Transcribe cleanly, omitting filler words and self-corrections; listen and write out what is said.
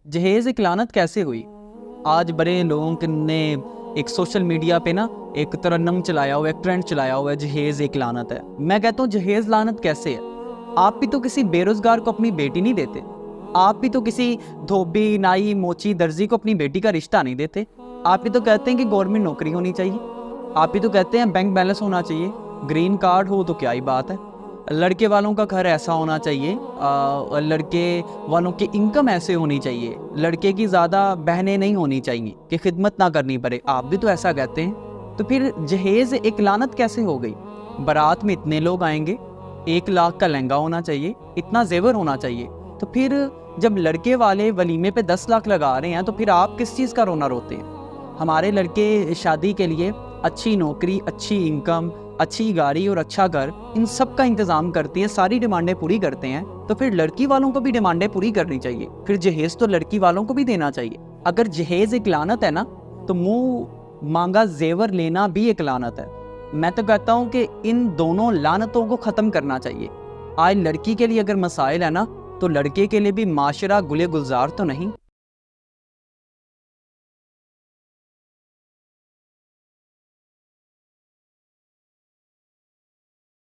जहेज एक लानत कैसे हुई? आज बड़े लोगों ने एक सोशल मीडिया पे ना एक तरन्नम चलाया हुआ है, एक ट्रेंड चलाया हुआ है, जहेज एक लानत है। मैं कहता हूँ जहेज लानत कैसे है? आप भी तो किसी बेरोजगार को अपनी बेटी नहीं देते। आप भी तो किसी धोबी, नाई, मोची, दर्जी को अपनी बेटी का रिश्ता नहीं देते। आप भी तो कहते हैं कि गवर्नमेंट नौकरी होनी चाहिए। आप भी तो कहते हैं बैंक बैलेंस होना चाहिए, ग्रीन कार्ड हो तो क्या ही बात है। लड़के वालों का घर ऐसा होना चाहिए, लड़के वालों की इनकम ऐसे होनी चाहिए, लड़के की ज़्यादा बहनें नहीं होनी चाहिए कि खिदमत ना करनी पड़े। आप भी तो ऐसा कहते हैं। तो फिर जहेज एक लानत कैसे हो गई? बारात में इतने लोग आएंगे, 1 लाख का लहंगा होना चाहिए, इतना जेवर होना चाहिए। तो फिर जब लड़के वाले वलीमे पे 10 लाख लगा रहे हैं तो फिर आप किस चीज़ का रोना रोते हैं? हमारे लड़के शादी के लिए अच्छी नौकरी, अच्छी इनकम, अच्छी गाड़ी और अच्छा घर, इन सब का इंतजाम करती हैं, सारी डिमांडें पूरी करते हैं। तो फिर लड़की वालों को भी डिमांडें पूरी करनी चाहिए। फिर जहेज तो लड़की वालों को भी देना चाहिए। अगर जहेज एक लानत है ना, तो मुंह मांगा जेवर लेना भी एक लानत है। मैं तो कहता हूँ कि इन दोनों लानतों को ख़त्म करना चाहिए। आज लड़की के लिए अगर मसाइल है ना, तो लड़के के लिए भी माशरा गुले गुलजार तो नहीं।